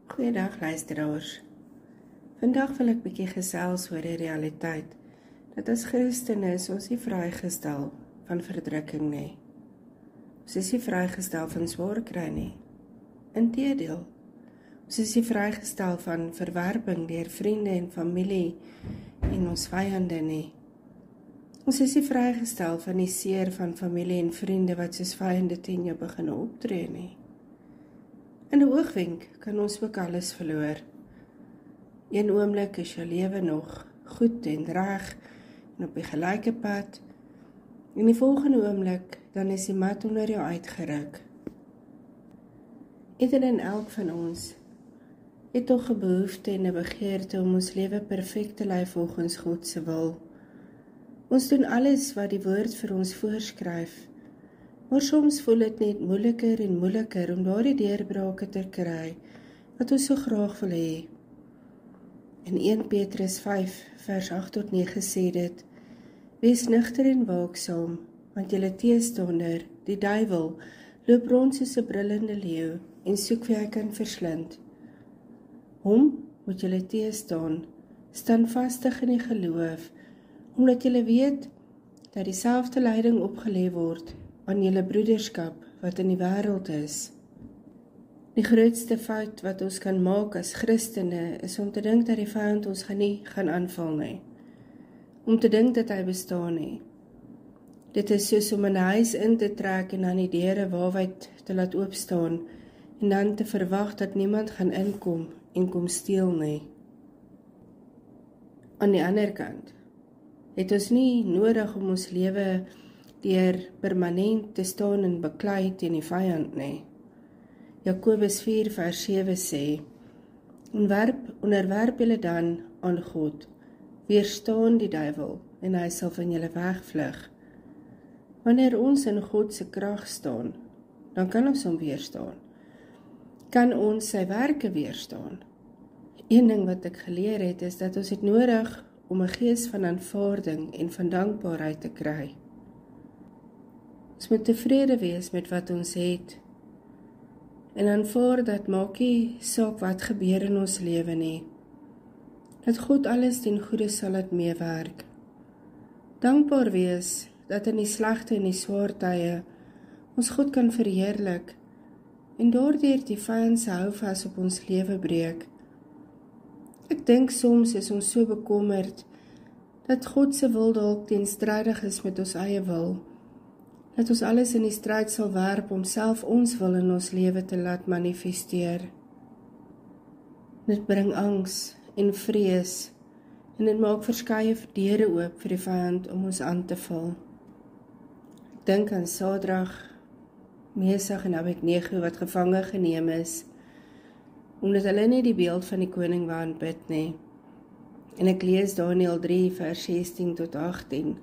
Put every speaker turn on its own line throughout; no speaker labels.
Goeiedag luisteraars. Vandag wil ek bietjie gesels oor die realiteit dat as Christene is ons nie vrygestel van verdrukking nie. Ons is nie vrygestel van swaar kry nie. Inteendeel, ons is nie vrygestel van verwerping deur vriende en familie en ons vyande nie. Ons is nie vrygestel van die seer van familie en vriende wat soos vyande teen jou begin optree nie. In 'n oogwenk kan ons ook alles verloor. Een oomblik is jou lewe nog goed en reg en op die gelyke pad. En die volgende oomblik, dan is die mat onder jou uitgeruk. Ieder en elk van ons het tog 'n behoefte en 'n begeerte om ons lewe perfek te lei volgens God se wil. Ons doen alles wat die woord vir ons voorskryf. Maar soms voel dit net moeiliker en moeiliker om daardie deurbrake te kry wat ons so graag wil hê. In 1 Petrus 5 vers 8 tot 9 sê dit: Wees nugter en waaksaam, want julle teestander, die duiwel, loop rond soos 'n brullende leeu en soek wie hy kan verslind. Hom moet julle teestaan, standvastig in die geloof, omdat julle weet dat dieselfde lyding opgelê word aan julle broederskap wat in die wêreld is. Die grootste fout wat ons kan maak as Christene is om te dink dat die vyand ons nie gaan aanval nie. Om te dink dat hy bestaan nie. Dit is soos om 'n huis in te trek en dan die deure waawyd te laat oopstaan en dan te verwag dat niemand gaan inkom en kom steel nie. Aan die ander kant het ons nie nodig om ons lewe deur permanent te staan en beklei teen die vyand nie. Jakobus 4 vers 7 sê: Onderwerp julle dan aan God, weerstaan die duiwel en hy sal van julle wegvlug. Wanneer ons in God se krag staan, dan kan ons hom weerstaan. Kan ons sy werke weerstaan? Een ding wat ek geleer het is dat ons het nodig om 'n gees van aanvaarding en van dankbaarheid te kry. Ons moet tevrede wees met wat ons het en aanvaar dat maak nie saak wat gebeur in ons lewe nie. Dat God alles ten goeie sal laat meewerk. Dankbaar wees dat in die slegte en die swaar tye ons God kan verheerlik en daardeur die vyand se houvas op ons lewe breek. Ek dink soms is ons so bekommerd dat God se wil dalk teenstrydig is met ons eie wil. Dat ons alles in die stryd sal werp om self ons wil in ons lewe te laat manifesteer. Dit bring angs en vrees en dit maak verskeie deure oop vir die vyand om ons aan te val. Ek dink aan Sadrag, Mesach en Abednego wat gevange geneem is, omdat hulle nie die beeld van die koning wou aanbid nie. En ek lees Daniël 3 vers 16 tot 18.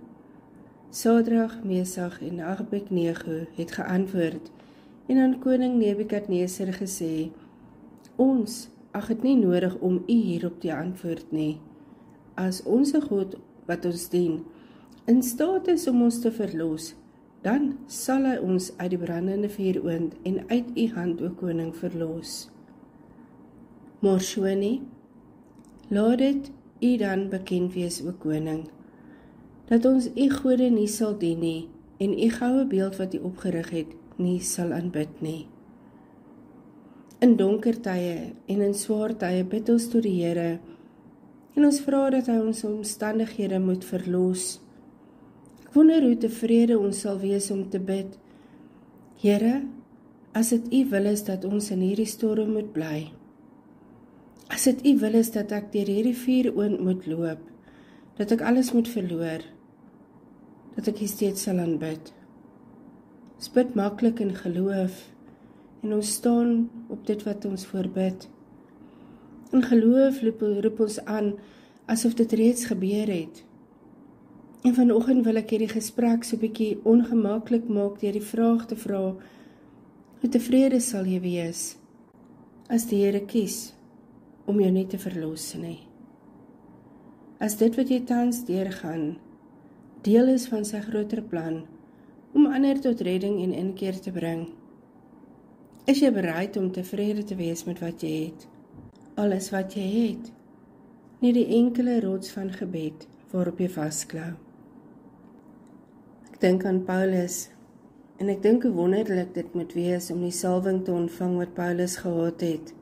Sadrag, Mesach en Abednego het geantwoord en aan koning Nebukadneser gesê: Ons ag dit nie nodig om u hierop te antwoord nie. As ons God wat ons dien in staat is om ons te verlos, dan sal hy ons uit die brandende vuuroond en uit u hand, o koning, verlos. Maar so nie, laat dit u dan bekend wees, o koning, dat ons u gode nie sal dien nie, en u goue beeld wat u opgerig het, nie sal aanbid nie. In donker tye en in swaar tye bid ons tot die Here, en ons vra dat hy ons omstandighede moet verlos. Ek wonder hoe tevrede ons sal wees om te bid: Here, as dit u wil is dat ons in hierdie storm moet bly, as dit u wil is dat ek deur hierdie vuuroond moet loop, dat ek alles moet verloor, dat ek steeds sal aanbid. Ons bid maklik in geloof en ons staan op dit wat ons voorbid. In geloof roep ons aan asof dit reeds gebeur het. En vanoggend wil ek hierdie gesprek so 'n bietjie ongemaklik maak deur die vraag te vra: hoe tevrede sal jy wees as die Here kies om jou nie te verlos nie? As dit wat jy tans deurgaan deel is van sy groter plan om ander tot redding en inkeer te bring, is jy bereid om tevrede te wees met wat jy het? alles wat jy het, nie die enkele rots van gebed waarop jy vasklou. Ek dink aan Paulus, en ek dink hoe wonderlik dit moet wees om die salwing te ontvang wat Paulus gehad het.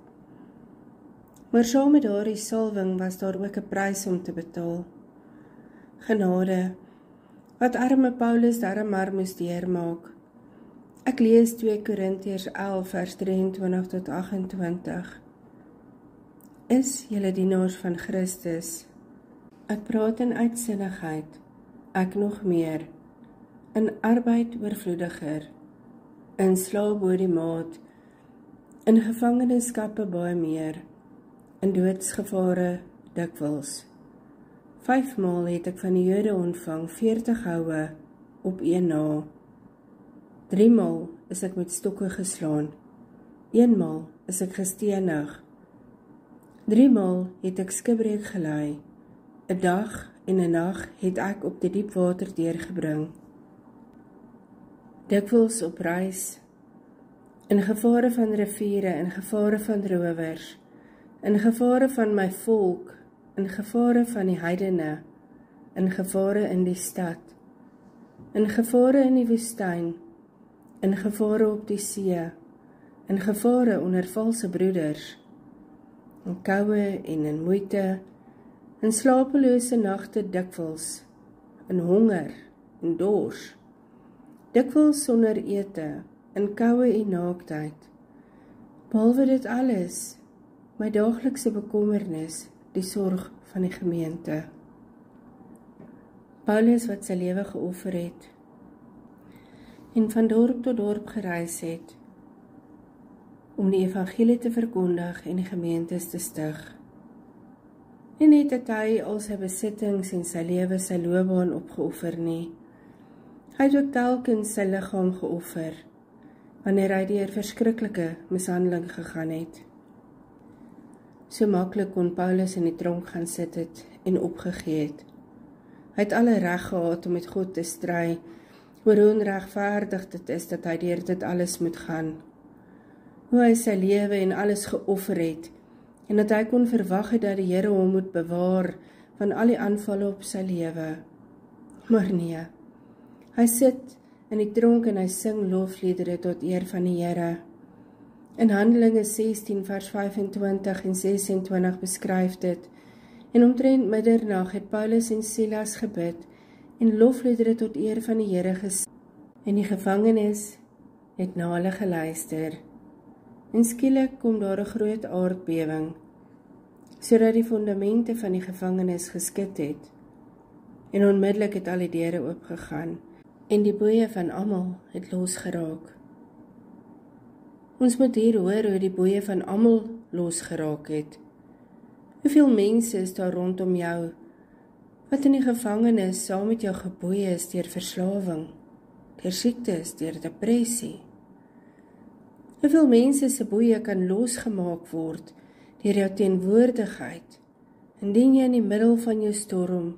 Maar saam met daardie salwing was daar ook 'n prys om te betaal. Genade, wat arme Paulus darm maar moes deurmaak. Ek lees 2 Korintiërs 11 vers 23 tot 28. Is julle dienaars van Christus? Ek praat in uitsinnigheid, ek nog meer, in arbeid oorvloediger, in slaap bo die maat, in gevangenskappe baie meer, in doodsgevare dikwels. 5 maal het ek van die Jode ontvang 40 houe op een na. 3 maal is ek met stokke geslaan. 1 maal is ek gestenig. 3 maal het ek skipbreek gelei. 'n dag en 'n nag het ek op die diep water deurgebring. Dikwels op reis, in gevare van riviere, in gevare van rowers, in gevare van my volk, in gevare van die heidene, in gevare in die stad, in gevare in die woestyn, in gevare op die see, in gevare onder valse broeders, in koue en in moeite, in slapelose nagte dikwels, in honger en dors, dikwels sonder ete, in koue en naaktheid. Behalwe dit alles, my daaglikse bekommernis, die sorg van die gemeente. Paulus wat sy lewe geoffer het, en van dorp tot dorp gereis het, om die evangelie te verkondig en die gemeentes te stig. En net het hy al sy besittings en sy lewe sy loopbaan opgeoffer nie. Hy het ook telkens sy liggaam geoffer, wanneer hy deur verskriklike mishandeling gegaan het. So maklik kon Paulus in die tronk gaan sit het en opgegee het. Hy het alle reg gehad om met God te stry, oor hoe onregverdig dit is dat hy deur dit alles moet gaan. Hoe hy sy lewe en alles geoffer het, en dat hy kon verwag het dat die Here hom moet bewaar van al die aanvalle op sy lewe. Maar nee, hy sit in die tronk en hy sing lofliedere tot eer van die Here. In Handelinge 16 vers 25 en 26 beskryf dit, en omtrent middernag het Paulus en Silas gebid en lofliedere tot eer van die Here gesing, en die gevangenes het na hulle geluister. En skielik kom daar 'n groot aardbewing, sodat die fondamente van die gevangenis geskit het, en onmiddellik het al die deure oopgegaan, en die boeye van almal het losgeraak. Ons moet hier hoor hoe die boeye van almal losgeraak het. Hoeveel mense is daar rondom jou, wat in die gevangenis saam met jou geboeie is deur verslawing, deur siektes, deur depressie. Hoeveel mense se boeye kan losgemaak word deur jou teenwoordigheid, indien jy in die middel van jou storm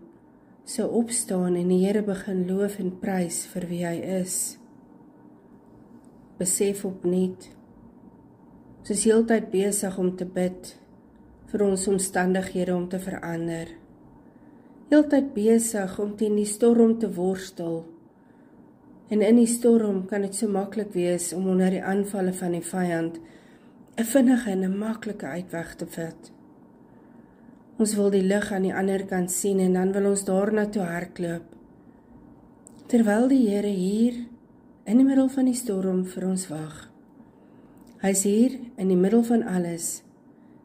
sou opstaan en die Here begin loof en prys vir wie hy is. Besef opnuut, ons is heeltyd besig om te bid vir ons omstandighede om te verander. Heeltyd besig om teen die storm te worstel. En in die storm kan dit so maklik wees om onder die aanvalle van die vyand 'n vinnige en 'n maklike uitweg te vind. Ons wil die lig aan die ander kant sien en dan wil ons daarna toe hardloop. Terwyl die Here hier in die middel van die storm vir ons wag. Hy is hier in die middel van alles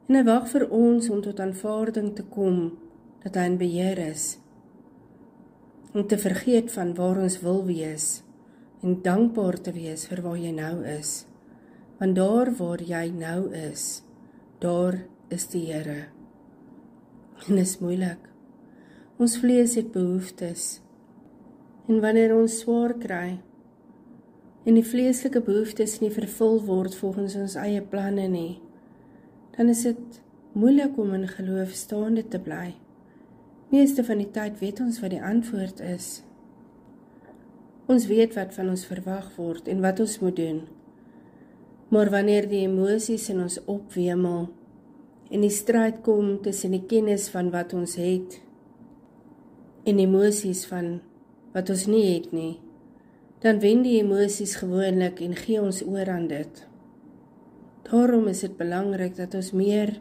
en hy wag vir ons om tot aanvaarding te kom dat hy in beheer is. Om te vergeet van waar ons wil wees en dankbaar te wees vir waar jy nou is. Want daar waar jy nou is, daar is die Here. En dit is moeilik. Ons vlees het behoeftes. En wanneer ons swaar kry, en die vleeslike behoeftes nie vervul word volgens ons eie planne nie, dan is dit moeilik om in geloof staande te bly. Meeste van die tyd weet ons wat die antwoord is. Ons weet wat van ons verwag word en wat ons moet doen. Maar wanneer die emosies in ons opwemel en die stryd kom tussen die kennis van wat ons het en emosies van wat ons nie het nie, dan wen die emosies gewoonlik en gee ons oor aan dit. Daarom is dit belangrik dat ons meer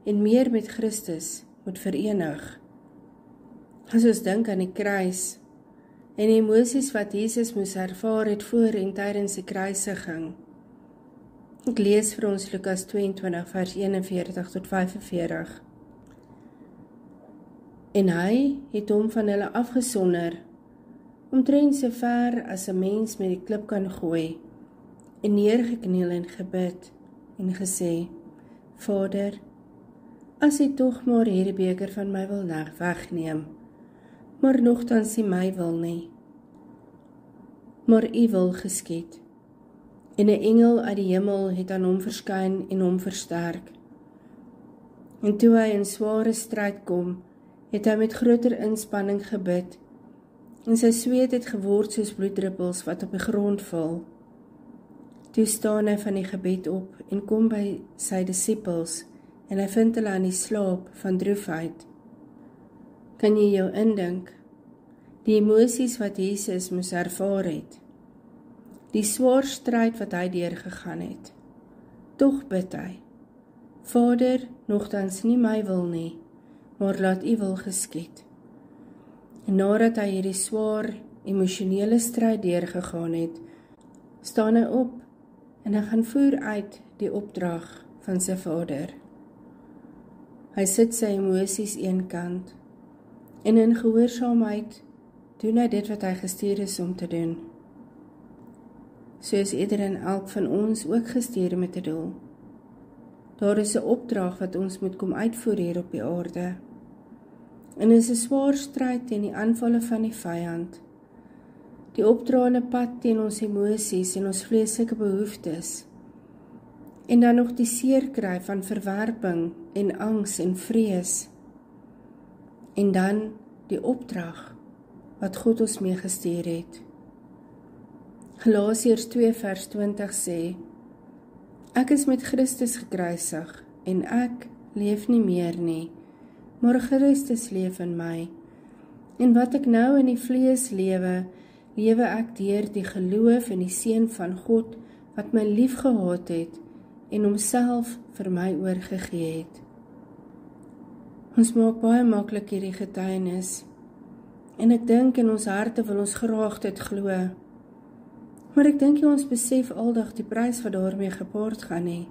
en meer met Christus moet verenig. As ons dink aan die kruis en die emosies wat Jesus moes ervaar het voor en tydens die kruisiging. Ek lees vir ons Lukas 22 vers 41 tot 45. En hy het hom van hulle afgesonder, omtrent so ver as 'n mens met die klip kan gooi, en neergekniel en gebid, en gesê, Vader, as U tog maar hierdie beker van my wil wegneem, maar nogtans nie my wil nie, maar U wil geskied. En 'n engel uit die hemel het aan hom verskyn en hom versterk. En toe hy in sware stryd kom, het hy met groter inspanning gebid, en sy sweet het geword soos bloeddruppels wat op die grond val. Toe staan hy van die gebed op en kom by sy disippels, en hy vind hulle aan die slaap van droefheid. Kan jy jou indink, die emosies wat Jesus moes ervaar het, die swaar stryd wat hy deurgegaan het. Tog bid hy, Vader, nogtans nie my wil nie, maar laat U wil geskied. En nadat hy hierdie swaar emosionele stryd deurgegaan het, staan hy op en hy gaan voer uit die opdrag van sy Vader. Hy sit sy emosies eenkant en in gehoorsaamheid doen hy dit wat hy gestuur is om te doen. So is ieder en elk van ons ook gestuur met 'n doel. Daar is 'n opdrag wat ons moet kom uitvoer hier op die aarde. En is 'n swaar stryd teen die aanvalle van die vyand. Die opdraande pad teen ons emosies en ons vleeslike behoeftes. En dan nog die seer kry van verwerping en angs en vrees. En dan die opdrag wat God ons mee gestuur het. Galasiërs 2 vers 20 sê, Ek is met Christus gekruisig, en ek leef nie meer nie, maar Christus leef in my. En wat ek nou in die vlees lewe, lewe ek deur die geloof in die Seun van God, wat my liefgehad het, en homself vir my oorgegee het. Ons maak baie maklik hierdie getuienis, en ek dink in ons harte wil ons graag dit glo. Maar ek dink ons besef aldag die prys wat daarmee gepaard gaan nie.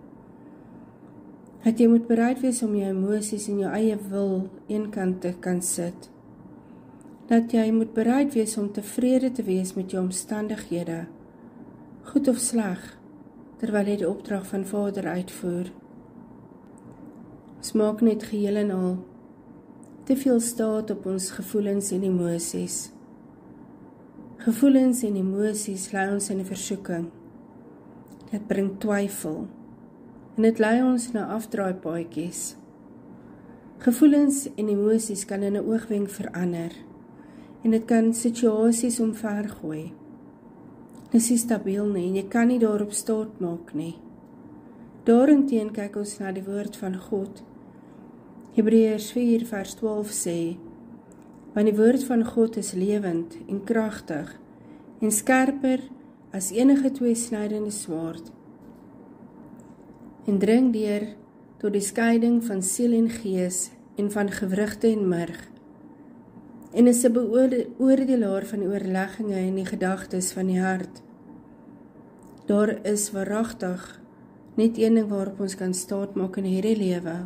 Dat jy moet bereid wees om jou emosies en jou eie wil eenkant te kan sit. Dat jy moet bereid wees om tevrede te wees met jou omstandighede, goed of sleg, terwyl jy die opdrag van Vader uitvoer. Ons maak net geheel en al te veel staat op ons gevoelens en emosies. Gevoelens en emosies lei ons in 'n versoeking. Dit bring twyfel en dit lei ons na afdraaipaadjies. Gevoelens en emosies kan in 'n oogwenk verander en dit kan situasies omvergooi. Dit is nie stabiel nie en jy kan nie daarop staat maak nie. Daarenteen kyk ons na die woord van God. Hebreërs 4 vers 12 sê, want die woord van God is lewend en kragtig en skerper as enige tweesnydende swaard en dring deur tot die skeiding van siel en gees en van gewrigte en murg en is 'n beoordelaar van die oorlegginge en die gedagtes van die hart. Daar is waaragtig net een ding waarop ons kan staatmaak in hierdie lewe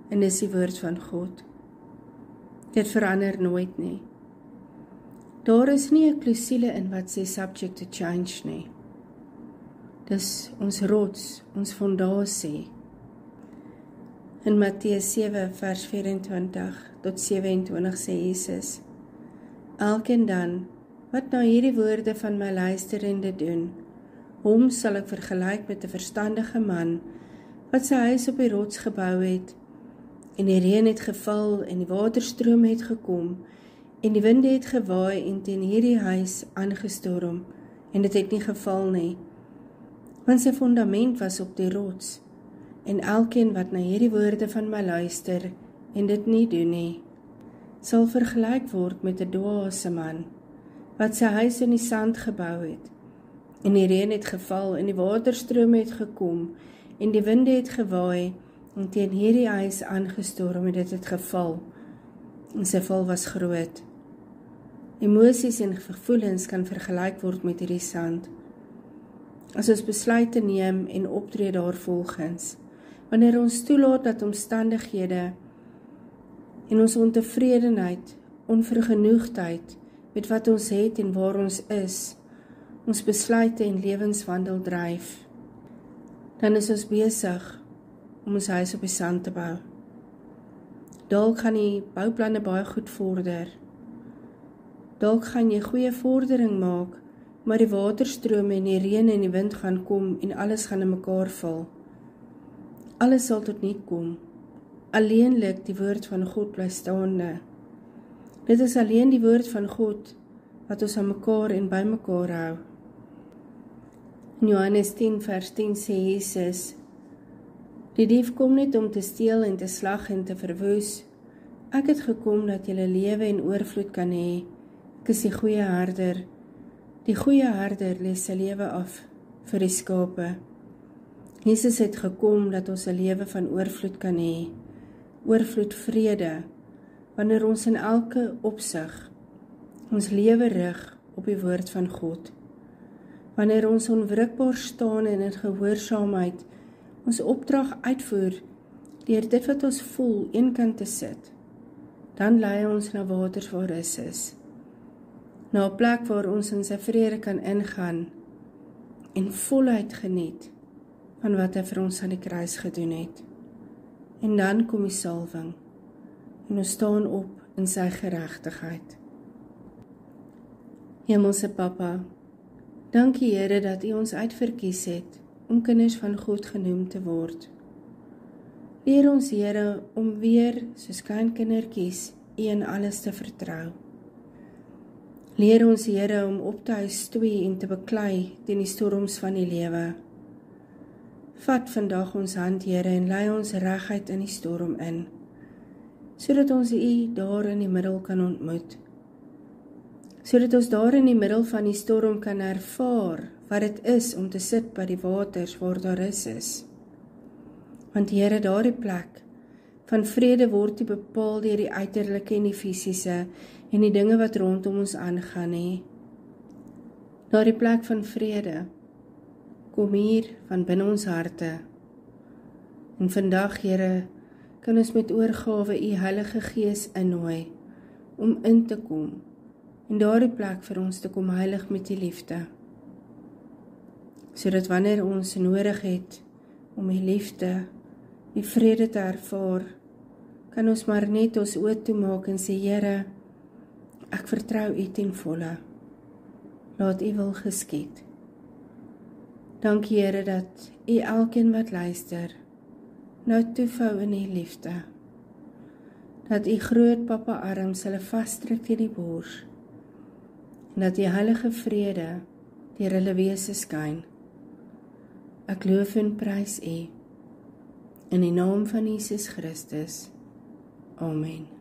en dis die woord van God. Dit verander nooit nie. Daar is nie 'n klousule in wat sê subject to change nie. Dis ons rots, ons fondasie. In Matteus 7 vers 24 tot 27 sê Jesus, Elkeen dan, wat na hierdie woorde van my luister en dit doen, hom sal ek vergelyk met 'n verstandige man, wat sy huis op die rots gebou het, en die reën het geval, en die waterstroom het gekom, en die winde het gewaai, en teen hierdie huis aangestorm, en dit het nie geval nie, want sy fundament was op die rots, en elkeen wat na hierdie woorde van my luister en dit nie doen nie, sal vergelyk word met 'n dwaase man, wat sy huis in die sand gebou het. En die reën het geval, en die waterstrome het gekom, en die winde het gewaai, en teen hierdie huis aangestorm, en dit het geval, en sy val was groot. Emosies en gevoelens kan vergelyk word met hierdie sand. As ons besluite neem en optree daarvolgens, wanneer ons toelaat dat omstandighede en ons ontevredenheid, onvergenoegdheid met wat ons het en waar ons is, ons besluite en lewenswandel dryf, dan is ons besig om ons huis op die sand te bou. Dalk gaan die bouplanne baie goed vorder. Dalk gaan jy goeie vordering maak, maar die waterstrome en die reën en die wind gaan kom en alles gaan in mekaar val. Alles sal tot niet kom. Alleenlik die woord van God bly staande. Dit is alleen die woord van God wat ons aan mekaar en by mekaar hou. In Johannes 10 vers 10 sê Jesus, die dief kom net om te steel en te slag en te verwoes. Ek het gekom dat julle lewe en oorvloed kan hê. Ek is die goeie herder. Die goeie herder lê sy lewe af vir die skape. Jesus het gekom dat ons 'n lewe van oorvloed kan hê. Oorvloed vrede, wanneer ons in elke opsig ons lewe rig op die woord van God. Wanneer ons onwrikbaar staan en in gehoorsaamheid ons opdrag uitvoer deur dit wat ons voel eenkant te sit, dan lei ons na waters waar rus is. Na 'n plek waar ons in sy vrede kan ingaan en voluit geniet van wat hy vir ons aan die kruis gedoen het. En dan kom die salwing en ons staan op in sy geregtigheid. Hemelse Papa, dankie Here dat U ons uitverkies het om kinders van God genoem te word. Leer ons Here om weer soos klein kindertjies U in alles te vertrou. Leer ons Here om op te hou stoei en te beklei teen die storms van die lewe. Vat vandag ons hand Here en lei ons reguit in die storm in, sodat ons U daar in die middel kan ontmoet. Sodat ons daar in die middel van die storm kan ervaar wat dit is om te sit by die waters waar daar is. Want Here, daardie plek van vrede word nie bepaal deur die uiterlike en die fisiese en die dinge wat rondom ons aangaan nie. Daardie plek van vrede kom hier van binne ons harte. En vandag, Here, kan ons met oorgawe U Heilige Gees innooi om in te kom en daardie plek vir ons te kom heilig met die liefde. Sodat wanneer ons nodig het om die liefde, die vrede te ervaar, kan ons maar net ons oë toemaak en sê, Here, ek vertrou U ten volle. Laat U wil geskied. Dankie Here dat U elkeen wat luister, nou toevou in U liefde. Dat U groot Papa arms hulle vasdruk teen die bors. En dat U heilige vrede deur hulle wese skyn. Ek loof en prys U in die naam van Jesus Christus. Amen.